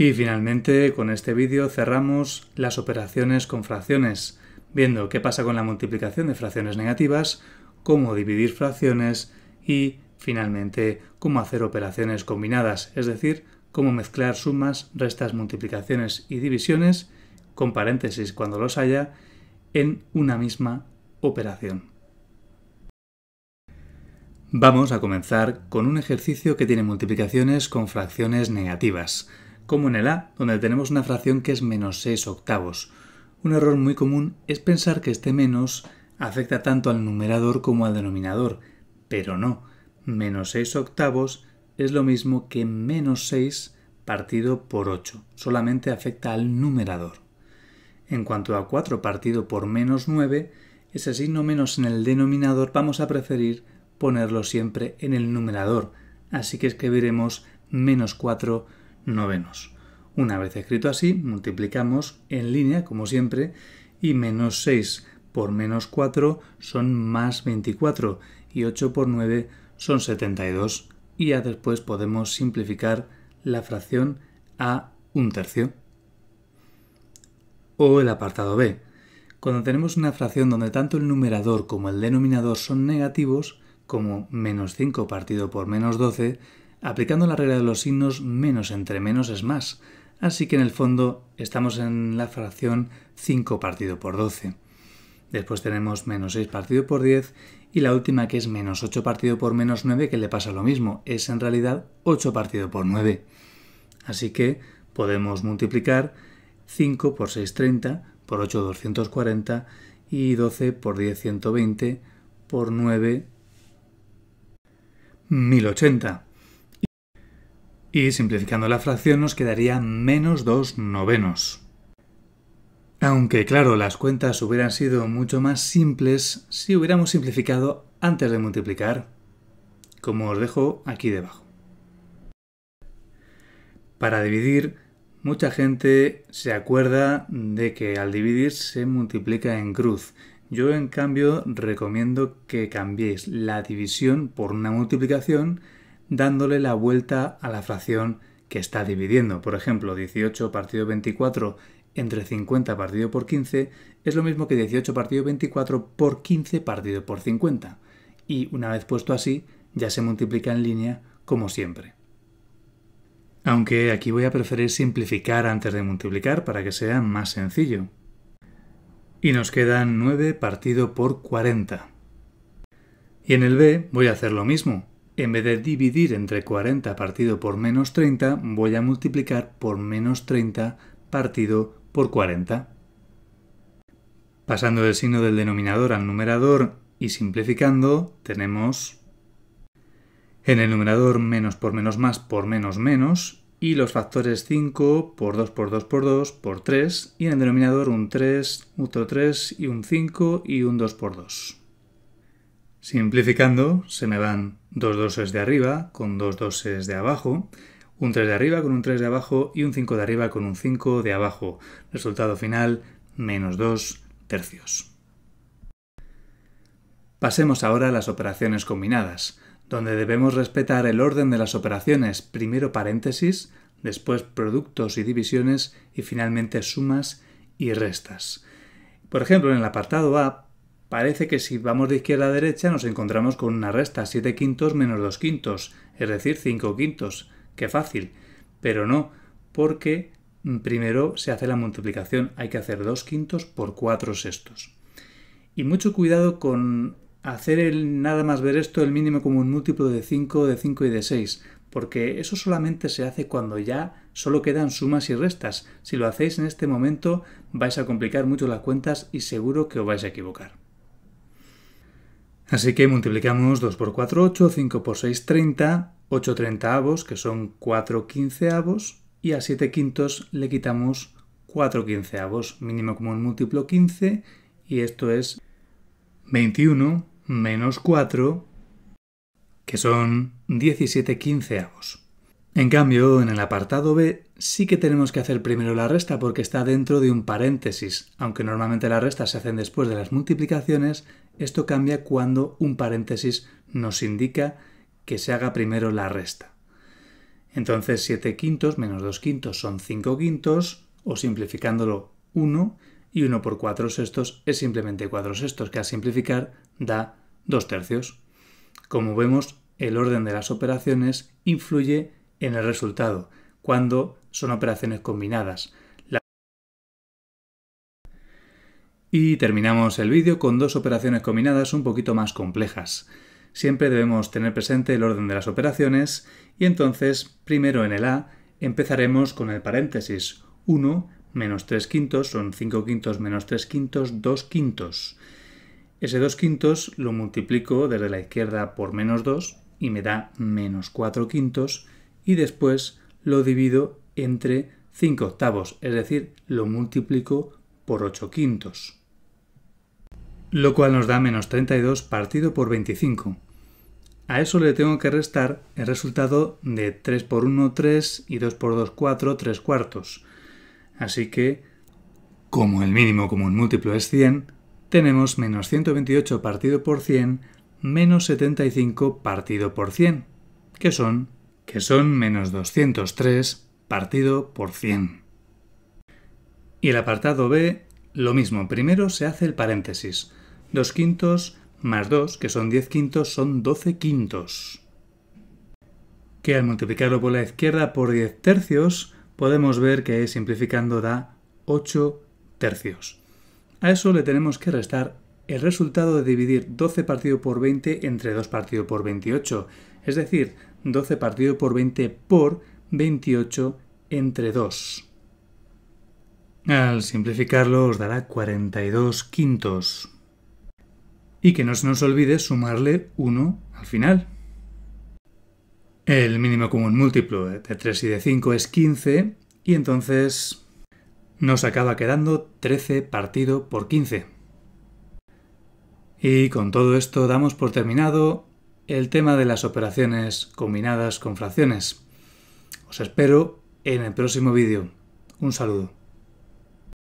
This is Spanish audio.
Y finalmente, con este vídeo cerramos las operaciones con fracciones, viendo qué pasa con la multiplicación de fracciones negativas, cómo dividir fracciones y, finalmente, cómo hacer operaciones combinadas, es decir, cómo mezclar sumas, restas, multiplicaciones y divisiones, con paréntesis cuando los haya, en una misma operación. Vamos a comenzar con un ejercicio que tiene multiplicaciones con fracciones negativas, como en el A, donde tenemos una fracción que es menos 6 octavos. Un error muy común es pensar que este menos afecta tanto al numerador como al denominador, pero no. Menos 6 octavos es lo mismo que menos 6 partido por 8, solamente afecta al numerador. En cuanto a 4 partido por menos 9, ese signo menos en el denominador vamos a preferir ponerlo siempre en el numerador, así que escribiremos menos 4 novenos. Una vez escrito así, multiplicamos en línea, como siempre, y menos 6 por menos 4 son más 24, y 8 por 9 son 72, y ya después podemos simplificar la fracción a un tercio. O el apartado B. Cuando tenemos una fracción donde tanto el numerador como el denominador son negativos, como menos 5 partido por menos 12, aplicando la regla de los signos, menos entre menos es más. Así que en el fondo estamos en la fracción 5 partido por 12. Después tenemos menos 6 partido por 10 y la última, que es menos 8 partido por menos 9, que le pasa lo mismo. Es en realidad 8 partido por 9. Así que podemos multiplicar 5 por 6, 30, por 8, 240 y 12 por 10, 120, por 9, 1080. Y simplificando la fracción nos quedaría menos 2 novenos. Aunque claro, las cuentas hubieran sido mucho más simples si hubiéramos simplificado antes de multiplicar, como os dejo aquí debajo. Para dividir, mucha gente se acuerda de que al dividir se multiplica en cruz. Yo, en cambio, recomiendo que cambiéis la división por una multiplicación dándole la vuelta a la fracción que está dividiendo. Por ejemplo, 18 partido 24 entre 50 partido por 15 es lo mismo que 18 partido 24 por 15 partido por 50. Y una vez puesto así, ya se multiplica en línea como siempre. Aunque aquí voy a preferir simplificar antes de multiplicar para que sea más sencillo. Y nos quedan 9 partido por 40. Y en el B voy a hacer lo mismo. En vez de dividir entre 40 partido por menos 30, voy a multiplicar por menos 30 partido por 40. Pasando del signo del denominador al numerador y simplificando, tenemos en el numerador menos por menos más por menos menos, y los factores 5 por 2 por 2 por 2 por 3, y en el denominador un 3, otro 3 y un 5 y un 2 por 2. Simplificando, se me van dos doses de arriba con dos doses de abajo, un 3 de arriba con un 3 de abajo y un 5 de arriba con un 5 de abajo. Resultado final, menos 2 tercios. Pasemos ahora a las operaciones combinadas, donde debemos respetar el orden de las operaciones, primero paréntesis, después productos y divisiones y finalmente sumas y restas. Por ejemplo, en el apartado A, parece que si vamos de izquierda a derecha nos encontramos con una resta 7 quintos menos 2 quintos, es decir, 5 quintos. ¡Qué fácil! Pero no, porque primero se hace la multiplicación, hay que hacer 2 quintos por 4 sextos. Y mucho cuidado con hacer nada más ver esto el mínimo común múltiplo de 5 y de 6, porque eso solamente se hace cuando ya solo quedan sumas y restas. Si lo hacéis en este momento vais a complicar mucho las cuentas y seguro que os vais a equivocar. Así que multiplicamos 2 por 4, 8, 5 por 6, 30, 8 treintaavos, que son 4 quinceavos, y a 7 quintos le quitamos 4 quinceavos, mínimo común múltiplo 15, y esto es 21 menos 4, que son 17 quinceavos. En cambio, en el apartado B sí que tenemos que hacer primero la resta porque está dentro de un paréntesis. Aunque normalmente las restas se hacen después de las multiplicaciones, esto cambia cuando un paréntesis nos indica que se haga primero la resta. Entonces 7 quintos menos 2 quintos son 5 quintos, o simplificándolo 1, y 1 por 4 sextos es simplemente 4 sextos, que al simplificar da 2 tercios. Como vemos, el orden de las operaciones influye en el resultado, cuando son operaciones combinadas. Y terminamos el vídeo con dos operaciones combinadas un poquito más complejas. Siempre debemos tener presente el orden de las operaciones y entonces, primero en el A, empezaremos con el paréntesis. 1 menos 3 quintos son 5 quintos menos 3 quintos, 2 quintos. Ese 2 quintos lo multiplico desde la izquierda por menos 2 y me da menos 4 quintos y después lo divido entre 5 octavos, es decir, lo multiplico por 8 quintos. Lo cual nos da menos 32 partido por 25. A eso le tengo que restar el resultado de 3 por 1, 3 y 2 por 2, 4, 3 cuartos. Así que, como el mínimo común múltiplo es 100, tenemos menos 128 partido por 100 menos 75 partido por 100, que son menos 203 partido por 100. Y el apartado B, lo mismo, primero se hace el paréntesis. 2 quintos más 2, que son 10 quintos, son 12 quintos. Que al multiplicarlo por la izquierda por 10 tercios, podemos ver que simplificando da 8 tercios. A eso le tenemos que restar el resultado de dividir 12 partido por 20 entre 2 partido por 28, es decir, 12 partido por 20 por 28 entre 2. Al simplificarlo os dará 42 quintos. Y que no se nos olvide sumarle 1 al final. El mínimo común múltiplo de 3 y de 5 es 15 y entonces nos acaba quedando 13 partido por 15. Y con todo esto damos por terminado el tema de las operaciones combinadas con fracciones. Os espero en el próximo vídeo. Un saludo.